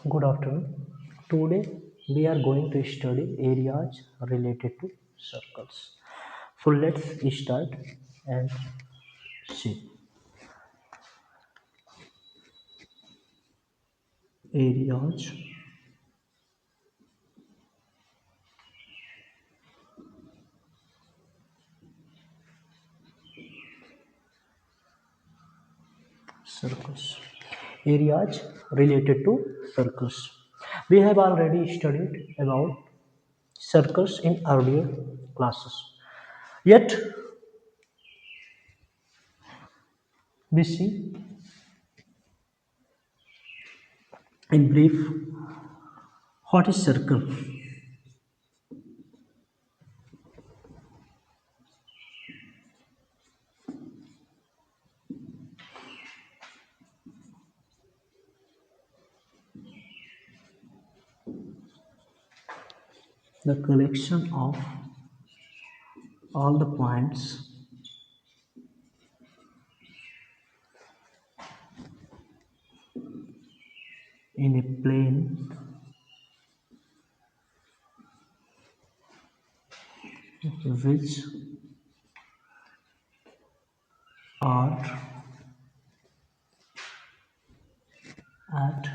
Good afternoon. Today we are going to study areas related to circles. So let's start and see areas circles. Areas related to circles. We have already studied about circles in earlier classes. Yet we see in brief what is circle. The collection of all the points in a plane which are at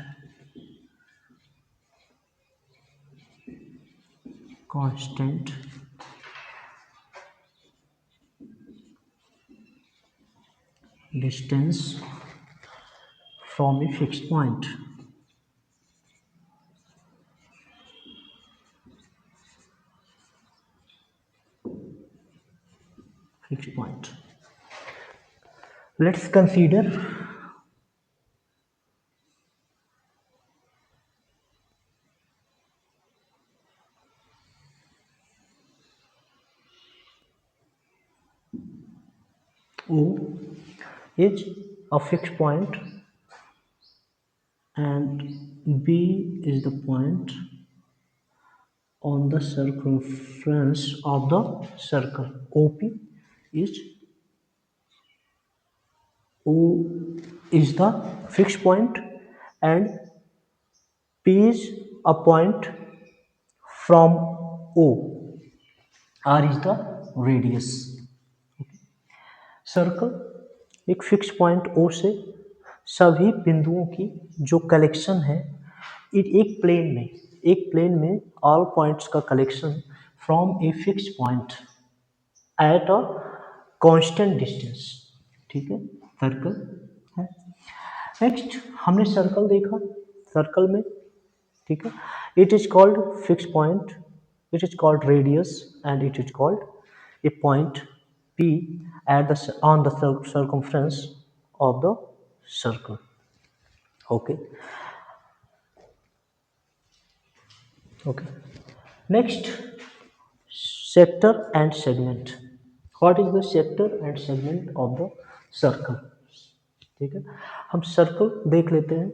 constant distance from a fixed point. Fixed point. Let's consider O is a fixed point and B is the point on the circumference of the circle. OP is O is the fixed point and P is a point from O. R is the radius. Circle एक fix point ओ से सभी बिंदुओं की जो collection है एक plane में all points का collection from a fix point at a constant distance. ठीक है, सर्कल है। नेक्स्ट हमने सर्कल देखा, सर्कल में ठीक है, it is called fix point, it is called radius and it is called a point P at on the circumference of the circle. Okay. Okay. Next, sector and segment. What is the sector and segment of the circle? ठीक है, हम circle देख लेते हैं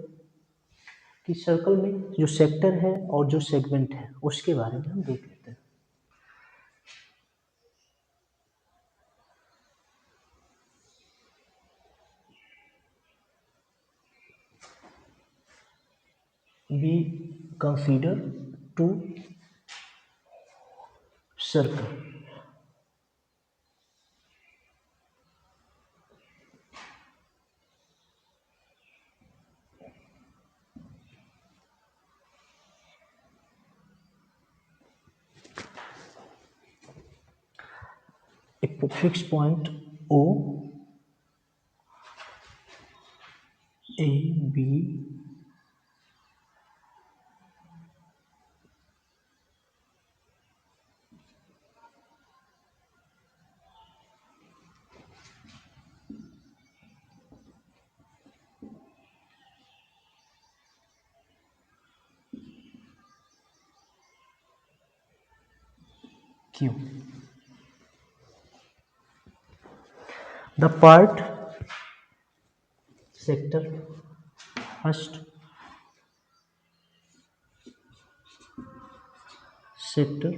कि circle में जो sector है और जो सेगमेंट है उसके बारे में हम देख लेते हैं। We consider two circle. A fixed point O, A, B, Q. The part sector first sector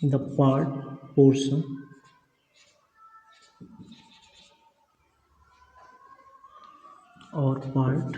the part portion north part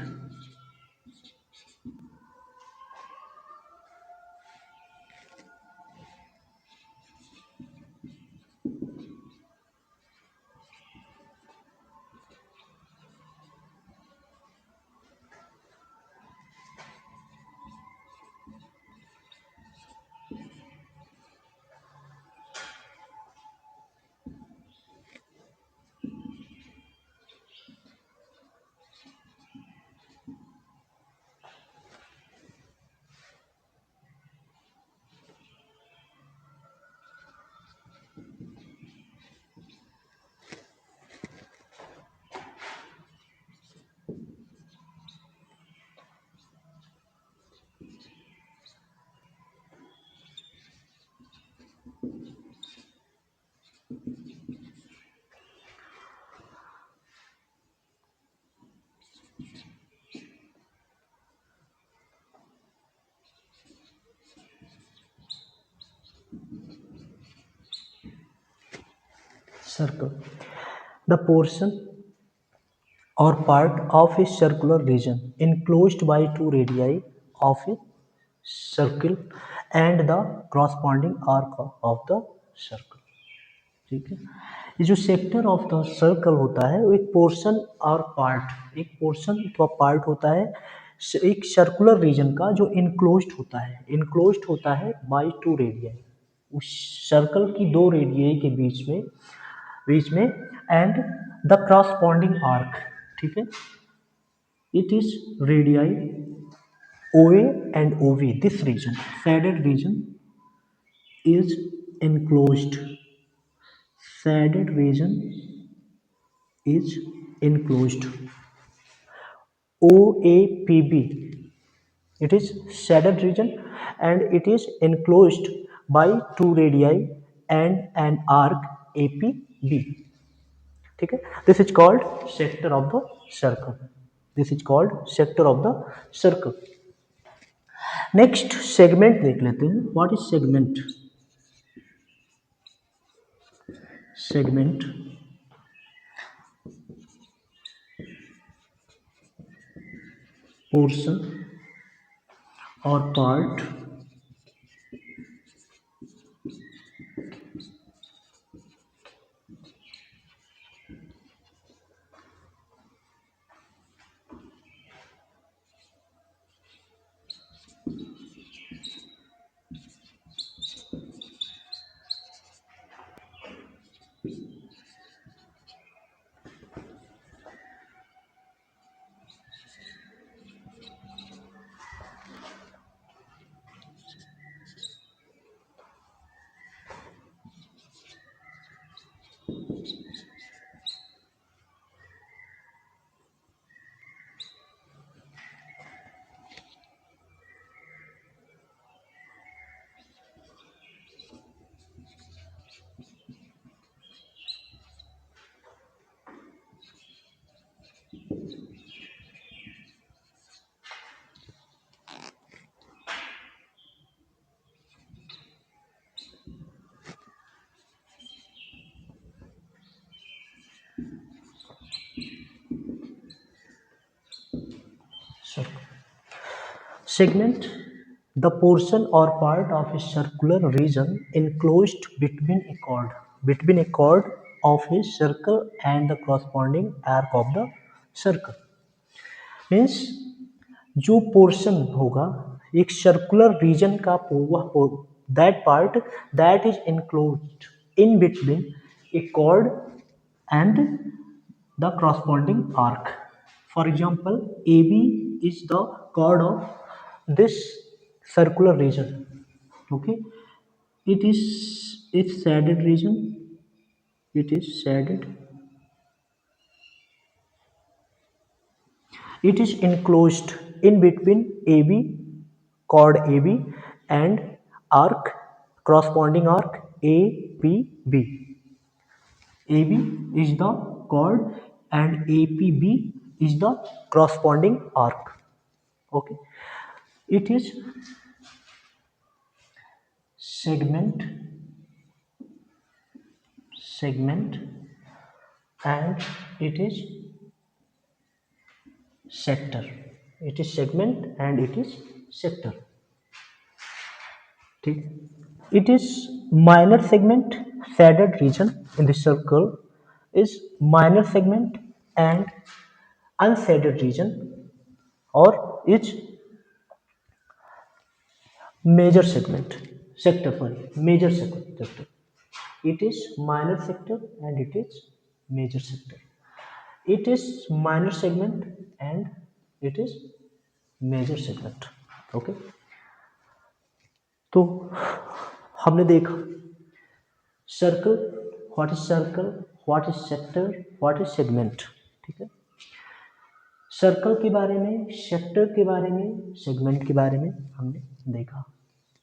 circle. The portion or part of a circular region enclosed by two radii of a circle and the corresponding arc of the circle. ठीक है, ये जो sector of the circle होता है वो एक portion और part, एक पोर्शन अथवा पार्ट होता है एक सर्कुलर रीजन का जो इनक्लोज्ड होता है बाय टू रेडियाई, उस सर्कल की दो रेडियाई के बीच में एंड द क्रॉसपॉन्डिंग आर्क, ठीक है, it is radii OA and OV. This region, shaded region, is enclosed. Shaded region is enclosed. OAPB. It is shaded region and it is enclosed by two radii and an arc APB. ठीक है, this is called sector of the circle. This is called sector of the circle. Next segment देख लेते हैं. What is segment? Segment portion और part segment the portion or part of a circular region enclosed between a chord of a circle and the corresponding arc of the circle. Means जो portion होगा एक circular region का वह that part that is enclosed in between a chord and the corresponding arc. For example, AB is the chord of this circular region. Okay, it is its shaded region. It is shaded. It is enclosed in between AB, chord AB, and arc, corresponding arc APB. AB is the chord and APB is the corresponding arc. Okay, it is segment and it is sector. It is segment and it is sector. ठीक. It is minor segment. Shaded region in the circle is minor segment and unshaded region or is major segment sector, sorry, major sector. It is minor sector and it is major sector. It is minor segment and it is major segment. Okay. तो हमने देखा circle, what is circle, what is sector, what is segment. ठीक है. Circle के बारे में, sector के बारे में, सेगमेंट के बारे में हमने देखा.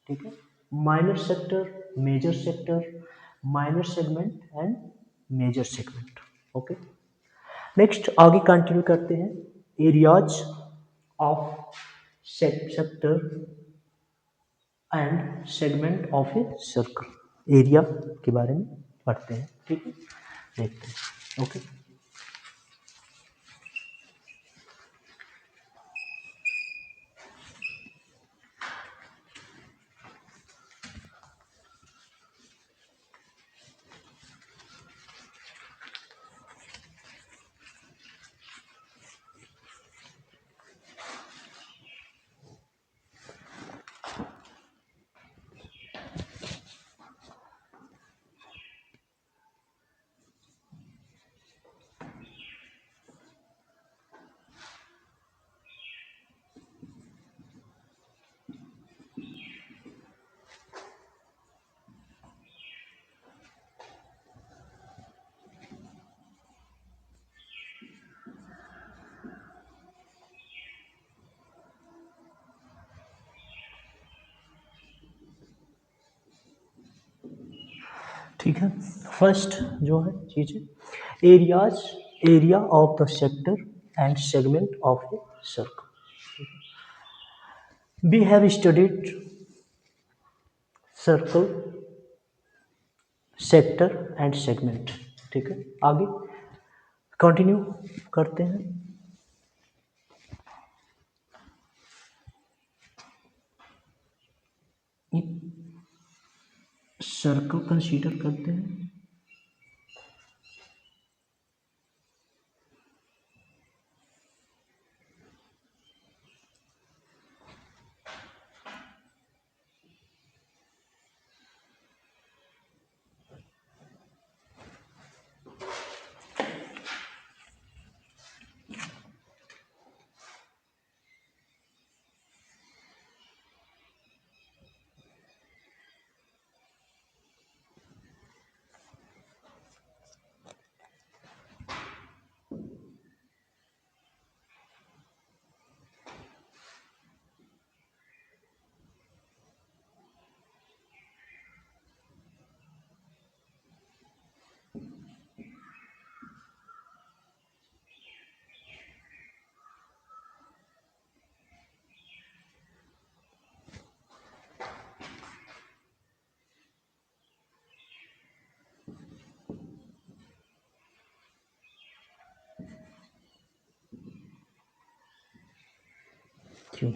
ठीक है. Minor sector, major sector, minor segment and major segment. Okay. Next आगे कंटिन्यू करते हैं. Areas of sector and segment of a circle. Area के बारे में पढ़ते हैं. ठीक है. देखते हैं. ओके. ठीक है. फर्स्ट जो है चीज है areas, area of the sector and segment of a circle. We have studied circle, sector and segment. ठीक है. आगे कंटिन्यू करते हैं. सर्कल कंसीडर करते हैं. क्यों?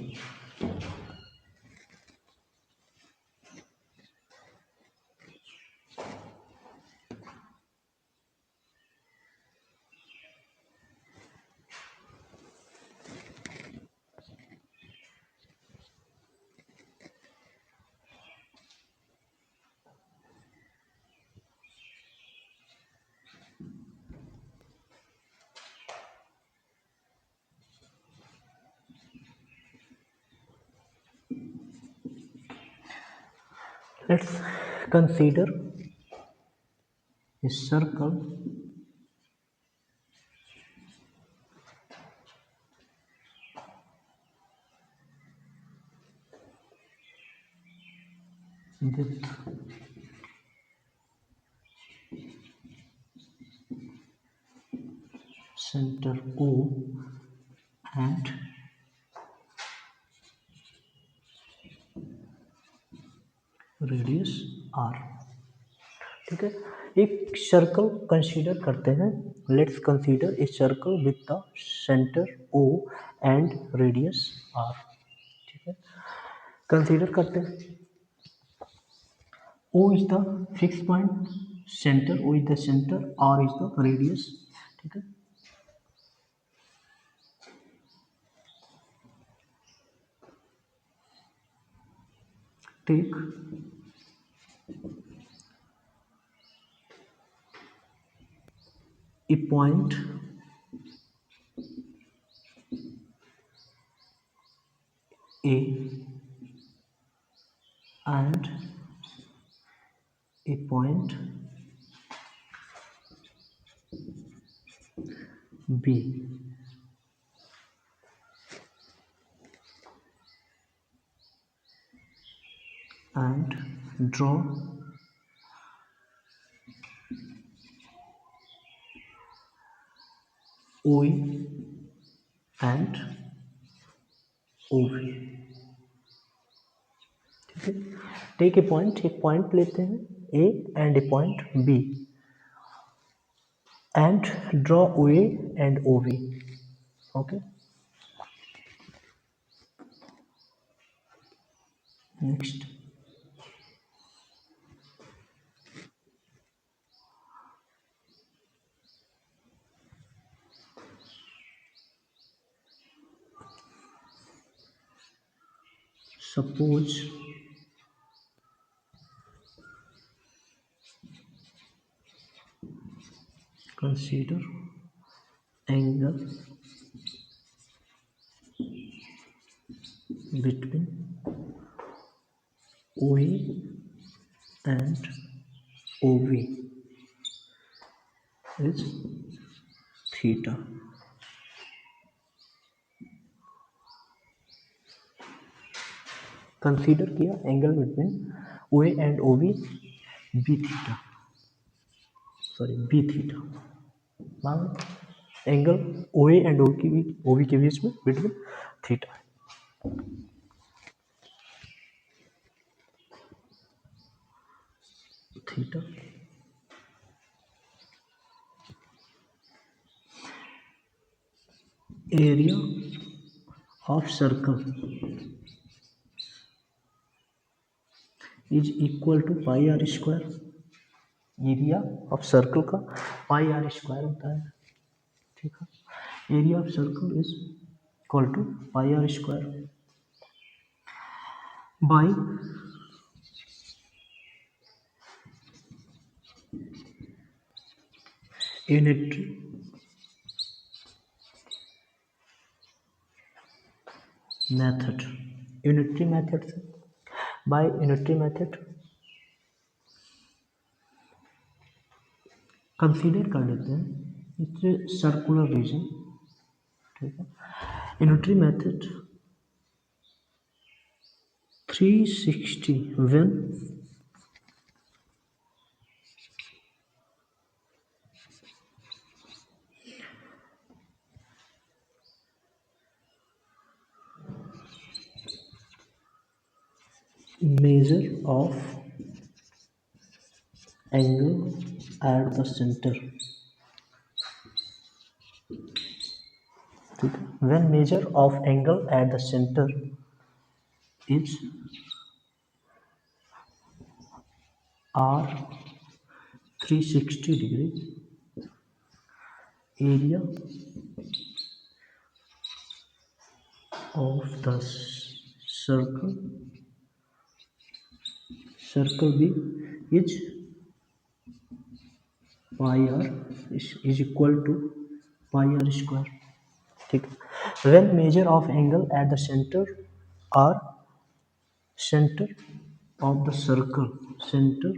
Let's consider a circle with center O and radius R. ठीक है। एक सर्कल कंसीडर करते हैं, let's consider a circle with the centre O and radius R. ठीक है, कंसीडर करते हैं O is the fix point, centre O is the centre, R is the radius. ठीक है, take a point A and a point B and draw OE and OV। ठीक है, take a point, एक point लेते हैं A and a point B and draw O A and O V. Okay, next suppose consider angle between OA and OV is theta। Consider किया angle between O and O B B theta, sorry B theta, मान angle O and O B के बीच में between theta. Theta area of circle is equal to pi r square. Area of circle का pi r square होता है। ठीक है, area of circle is equal to pi r square by unitary method. Unitary method से by unitary method consider कर लेते हैं it's circular region. ठीक है, unitary method 360 when measure of angle at the center। ठीक है, when measure of angle at the center is r 360 degree, area of the circle B is pi r is equal to pi r square। ठीक है, when measure of angle at the center r, center of the circle, center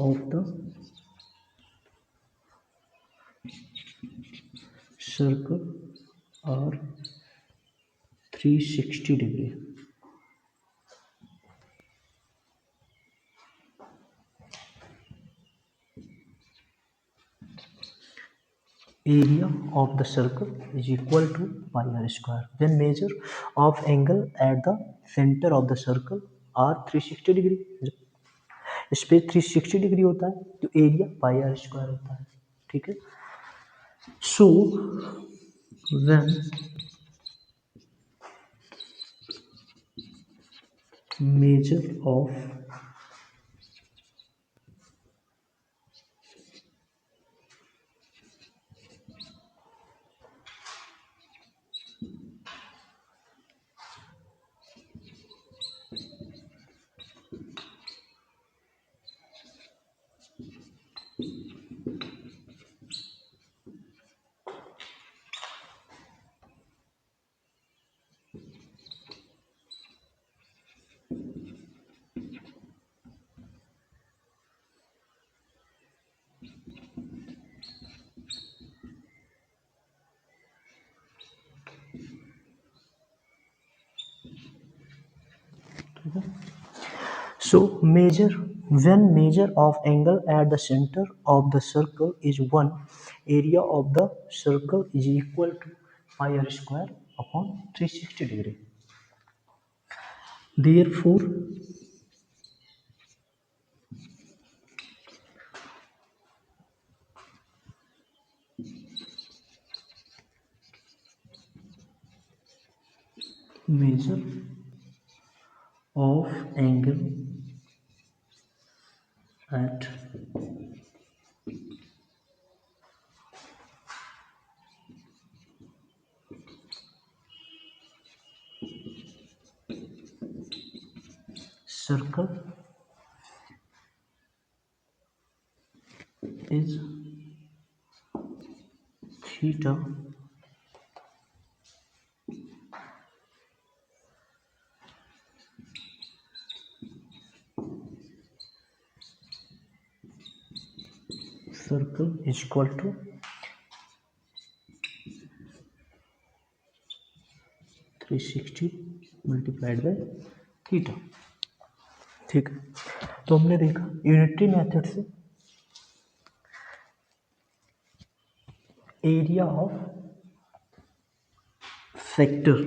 of the circle are 360 degree। Area of the circle is equal to pi r square when measure of angle at the center of the circle are 360 degree, space 360 degree होता है तो area pi r square होता है। ठीक है, so when measure of so measure when measure of angle at the center of the circle is 1, area of the circle is equal to pi r square upon 360 degree. Therefore measure of angle at circle is theta circle is equal to 360 multiplied by theta. ठीक है, तो हमने देखा unitary method से area of sector,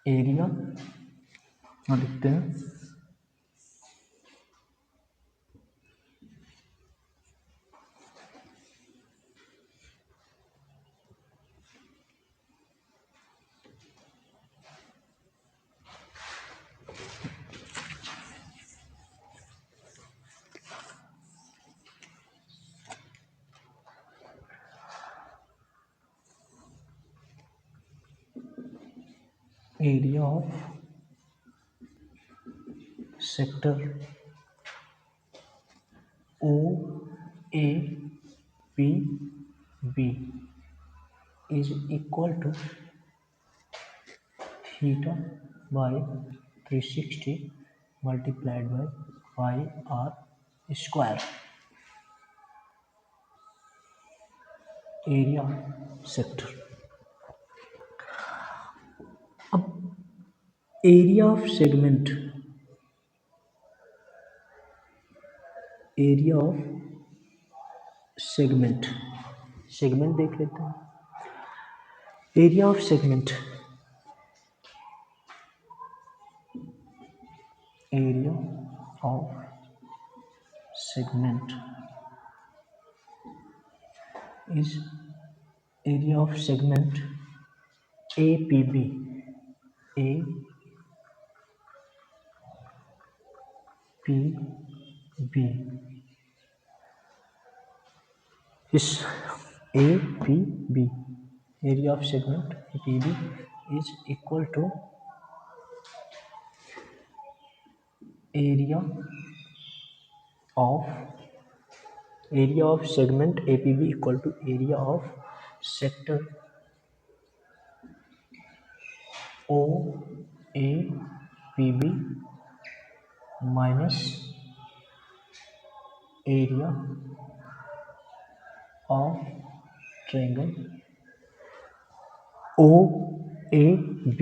area लिखते हैं area of sector O A P B is equal to theta by 360 multiplied by pi r square. Area sector, अब area of segment, area of segment, segment देख लेते हैं। Area of segment, area of segment is area of segment APB, APB is APB, area of segment APB is equal to area of segment APB equal to area of sector OAPB minus area of triangle OAB,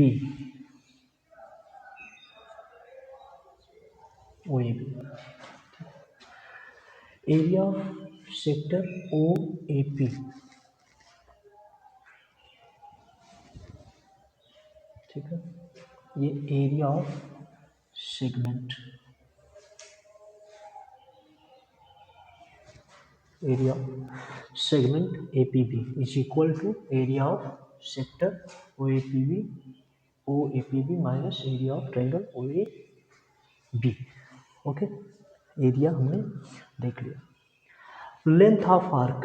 area of sector OAP, ठीक है, ये area of segment, area segment APB is equal to area of sector OAPB minus area of triangle OAB. Okay, area हमने देख लिया. Length of arc,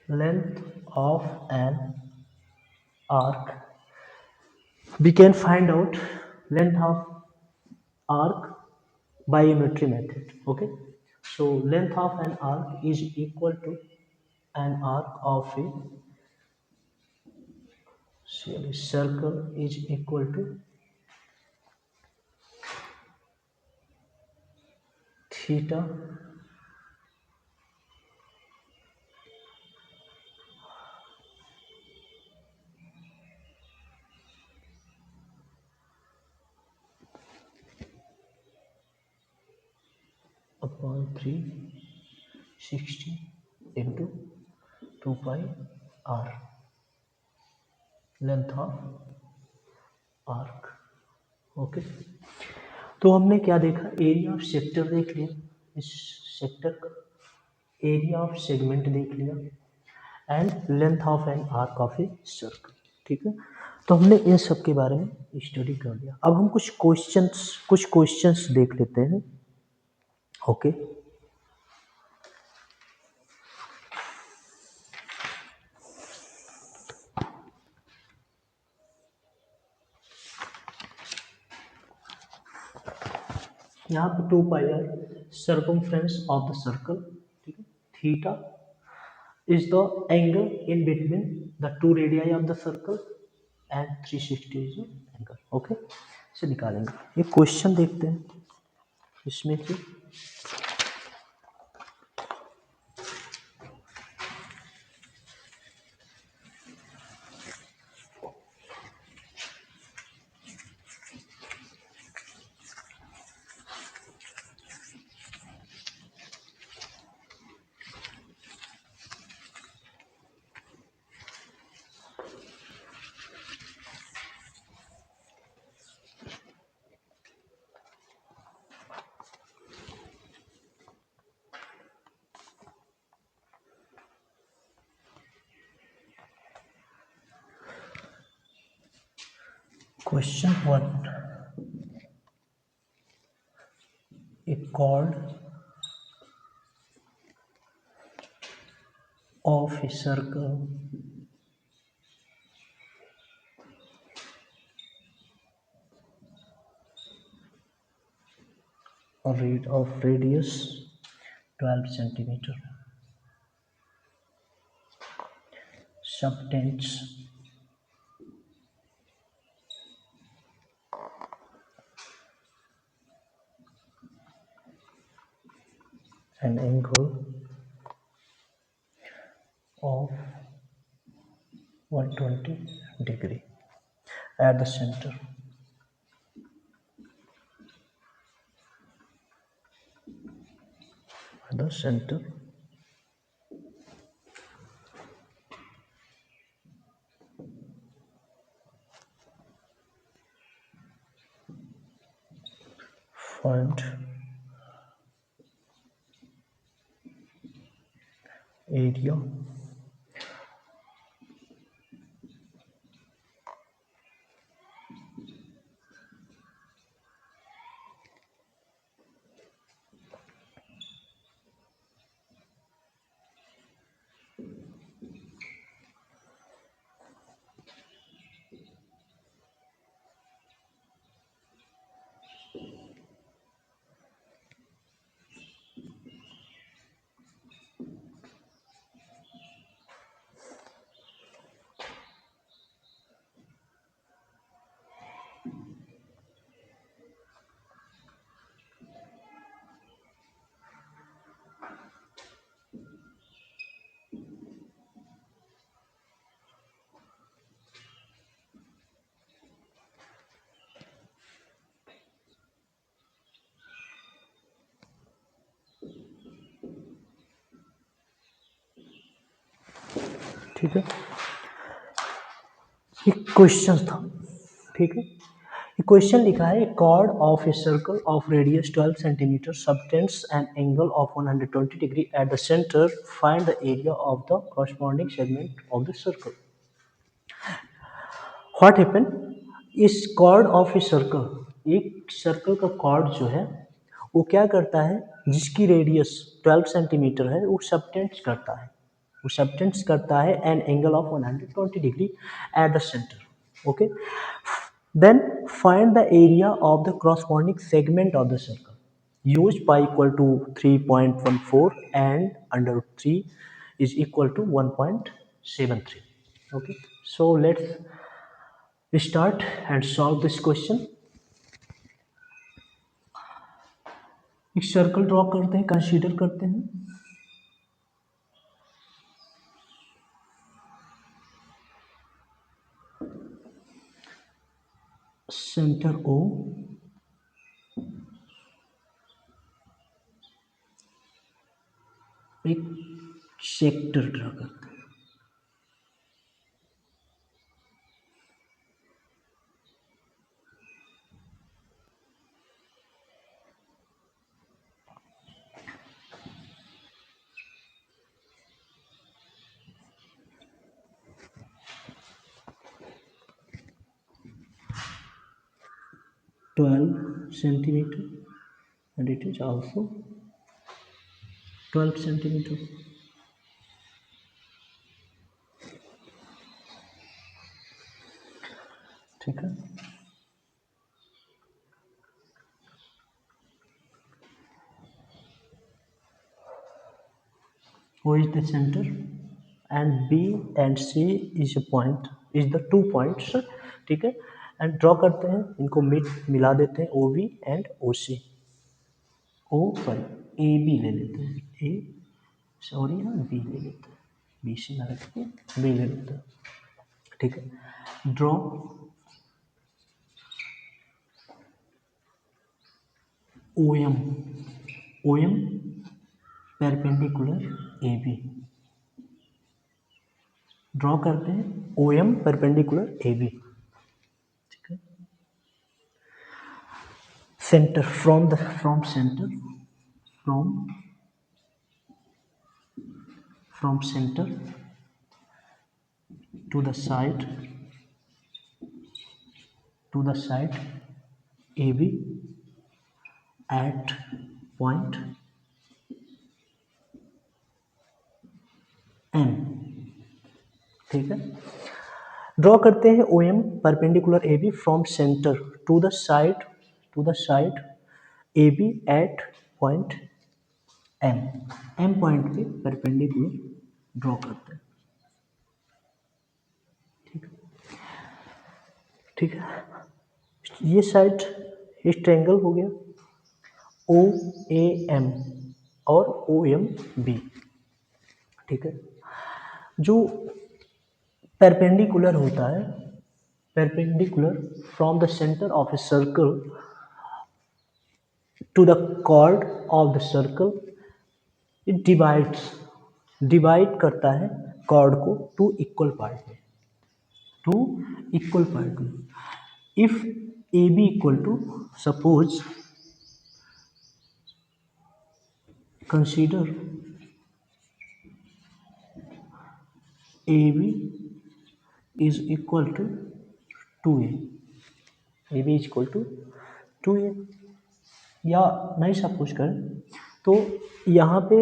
length of an arc, we can find out length of arc by geometry method. Okay, so length of an arc is equal to an arc of a circle is equal to theta upon 360 into 2 pi r, length of arc. Okay, तो हमने क्या देखा, area of sector देख लिया, इस sector का area of segment देख लिया and length of an arc of a circle. ठीक है, तो हमने इन सब के बारे में स्टडी कर लिया. अब हम कुछ क्वेश्चंस देख लेते हैं. ओके, यहाँ पे 2 pi r circumference of the circle. ठीक है, theta is the angle in between the two radii of the circle and 360 is the angle. Okay, इसे निकालेंगे. ये क्वेश्चन देखते हैं इसमें से. Question 1. A chord of a circle of radius 12 centimeter subtends an angle of 120 degree at the center. At the center find area ठीक है, एक क्वेश्चन था ठीक है। ये क्वेश्चन लिखा है chord of a circle of radius 12 centimetre subtends an angle of 120 degree at the centre, find the area of the corresponding segment of the circle. What happen, इस कॉर्ड ऑफ ए सर्कल, एक circle का chord जो है वो क्या करता है, जिसकी रेडियस 12 सेंटीमीटर है वो सबटेंड्स करता है, वो सबटेंड्स करता है N angle of 120 degree at the centre. Okay, then find the area of the corresponding segment of the circle. Use pi equal to 3.14 and under 3 is equal to 1.73. Okay, so let's start and solve this question. एक circle draw करते हैं, consider करते हैं। Centre O, एक sector draw करते हैं। Twelve centimetre and it is also 12 centimetre. ठीक है, O is the center and B and C is a point, is the 2 points। ठीक है, एंड ड्रॉ करते हैं, इनको मिला देते हैं, O B and O C, O sorry A B ले लेते हैं, ए सॉरी हाँ बी ले लेते हैं, बी सी ना रखते बी ले लेते हैं। ठीक है, draw O M, O M perpendicular A B, draw करते हैं O M perpendicular A B. ठीक है, center from center from center to the side AB at point M। ठीक है, ड्रॉ करते हैं O M perpendicular A B from centre to the side A B at point M, M point पे perpendicular draw करते हैं। ठीक है, ये साइड इस ट्रायंगल हो गया ओ ए एम और ओ एम बी। ठीक है, जो परपेंडिकुलर होता है, perpendicular from the centre of a circle to the chord of the circle, it divide करता है कॉर्ड को टू इक्वल पार्ट में, if A B equal to, suppose consider A B is equal to 2a, A B is equal to 2a, या नहीं suppose करें तो यहाँ पे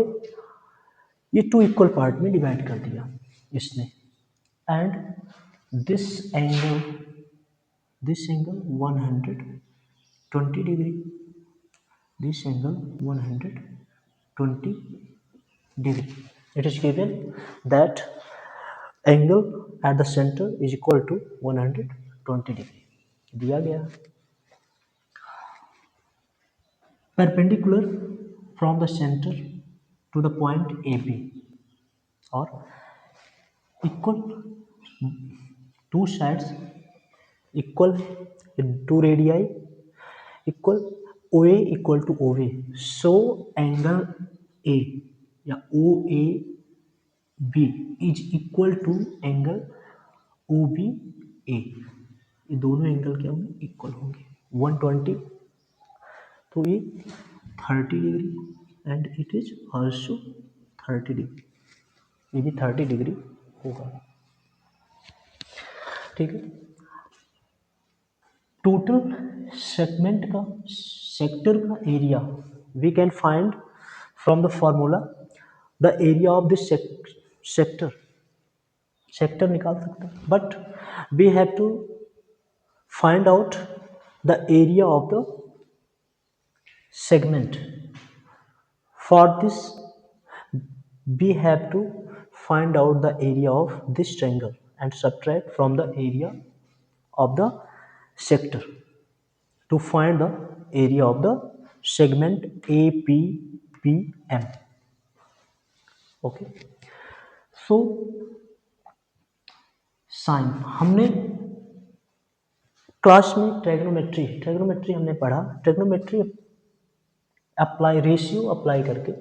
ये टू इक्वल पार्ट में डिवाइड कर दिया इसने, and this angle 120 degree, this angle 120 degree. It is given that angle at the center is equal to 120 degree दिया गया। Perpendicular from the center to the point AB or equal, two sides equal, two radii equal, OA equal to OB, so angle A या OAB is equal to angle OBA। ये दोनों angle क्या होंगे, equal होंगे। 120 तो ये 30 degree and it is also 30 degree, ये भी 30 डिग्री होगा। ठीक है, टोटल सेगमेंट का सेक्टर का area we can find from the formula, the area of this sector, sector निकाल सकते हैं, but we have to find out the area of the segment. For this we have to find out the area of this triangle and subtract from the area of the sector to find the area of the segment APPM. Okay, so sine हमने class में trigonometry हमने पढ़ा। Trigonometry apply, ratio apply करके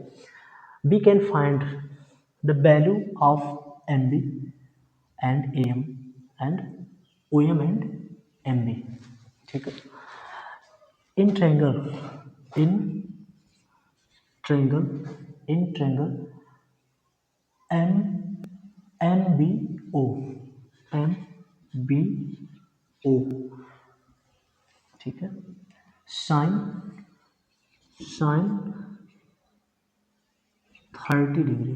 we can find the value of MB and AM and OM and MB। ठीक है, in triangle in triangle in triangle M M B O M B O, ठीक है, sine sine 30 degree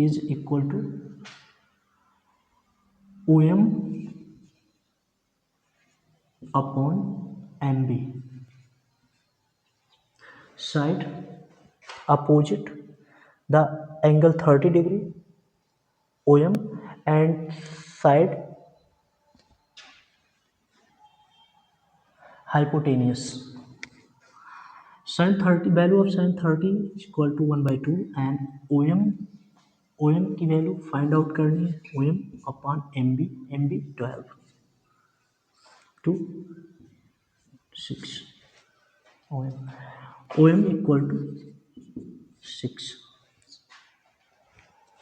is equal to OM upon MB, side opposite the angle 30 degree OM and side hypotenuse। sin 30 value of sin 30 is equal to 1/2 and OM की value find out करनी है, OM upon MB 12 to 6, OM equal to 6,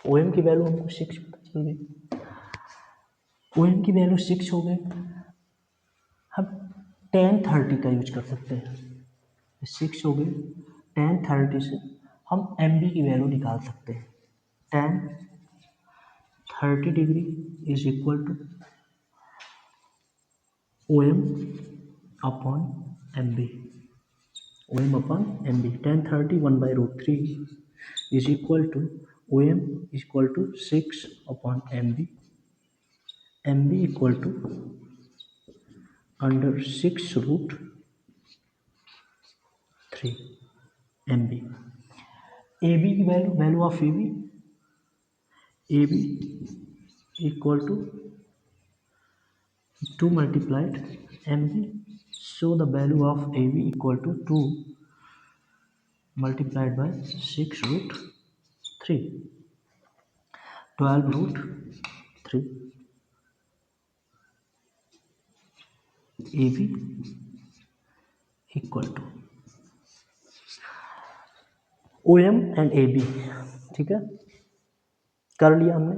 OM की value हमको 6 पता चल गई, OM की value 6 हो गई। हम tan 30 का यूज कर सकते हैं, 6 हो गई, tan 30 से हम MB की वैल्यू निकाल सकते हैं। tan 30 degree is equal to OM upon MB, OM upon MB, tan 30 1/√3 is equal to OM is equal to 6 upon MB equal to under 6√3 MB। AB की value of AB equal to 2 multiplied MB, so the value of AB equal to 2 multiplied by 6√3, 12√3 AB equal to OM and AB। ठीक है, कर लिया हमने,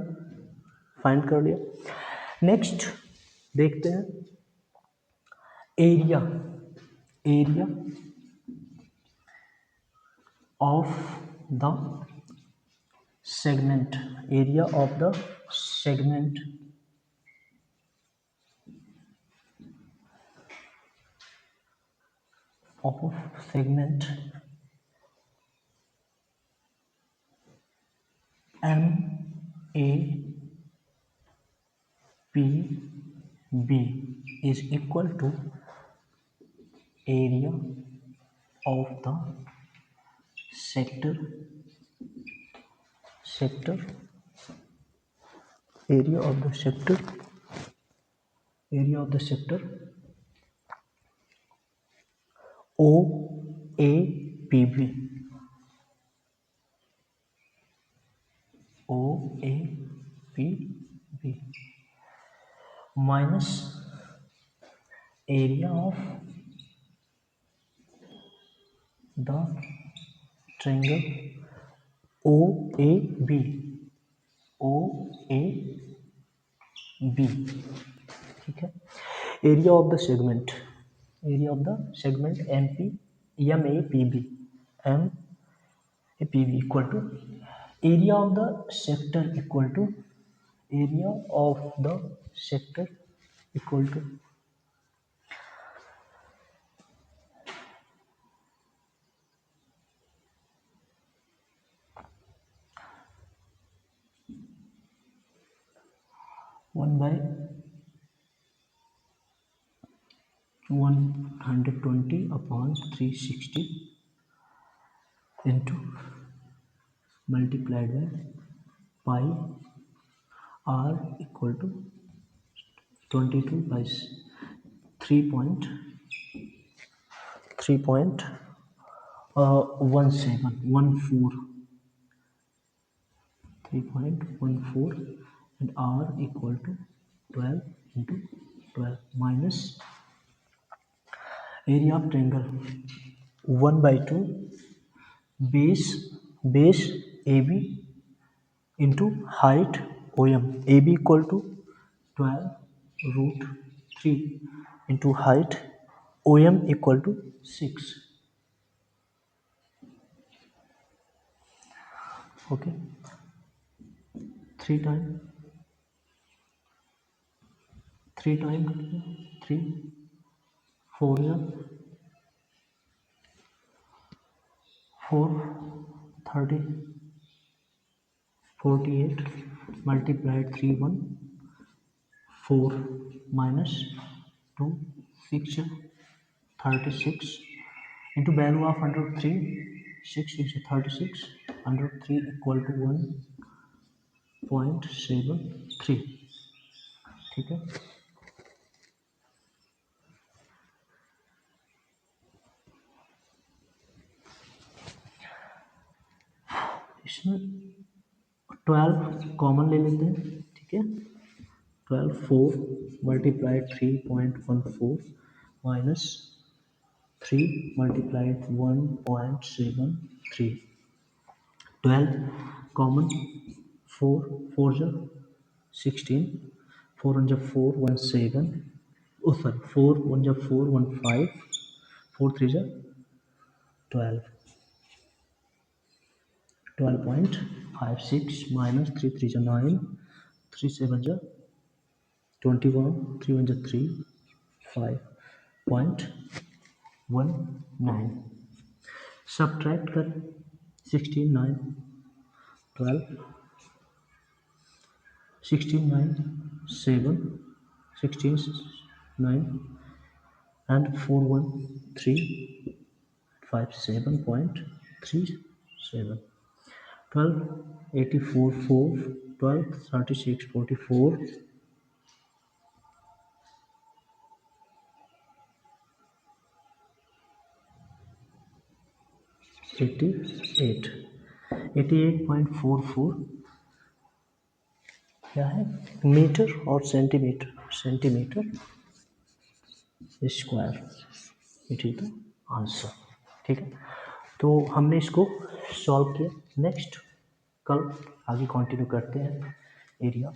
find कर लिया। Next देखते हैं area of the segment, area of the segment MAPB is equal to area of the sector area of the sector OAPB minus area of the triangle OAB ठीक है। Area of the segment, area of the segment M P M A P B, M A P B equal to area of the sector equal to area of the sector equal to 1/120 upon 360 into multiplied by pi r equal to 22 by 3.14 and r equal to 12 into 12 minus area of triangle 1/2 base AB into height OM. AB equal to 12 root 3 into height OM equal to 6. Okay, 3 times 3 4 4 30 48 multiplied 3 1 4 minus 2 6 36 into value of under 3 6 is 36 under 3 equal to 1.73. ठीक है, इसमें 12 common ले लेते हैं. ठीक है, 12 4 multiplied 3.14 minus 3 multiplied 1.73. 12 common 4 4 जा 16 4 1 जा 4 1 7 oh sorry 4 1 जा 4 1 5 4 3 जा 12 12.56 minus 3 3 जा 9 3 7 जा 21 3 1 जा 3 5.19. सब्ट्रैक्ट कर 16 9 12 16 9 7 16 9 and 4 1 3 5 7.37 12 84 4 12 36 44 88 88.44 क्या है, मीटर और centimetre square. It is the answer. ठीक है, तो हमने इसको सॉल्व किया. नेक्स्ट कल आगे कंटिन्यू करते हैं एरिया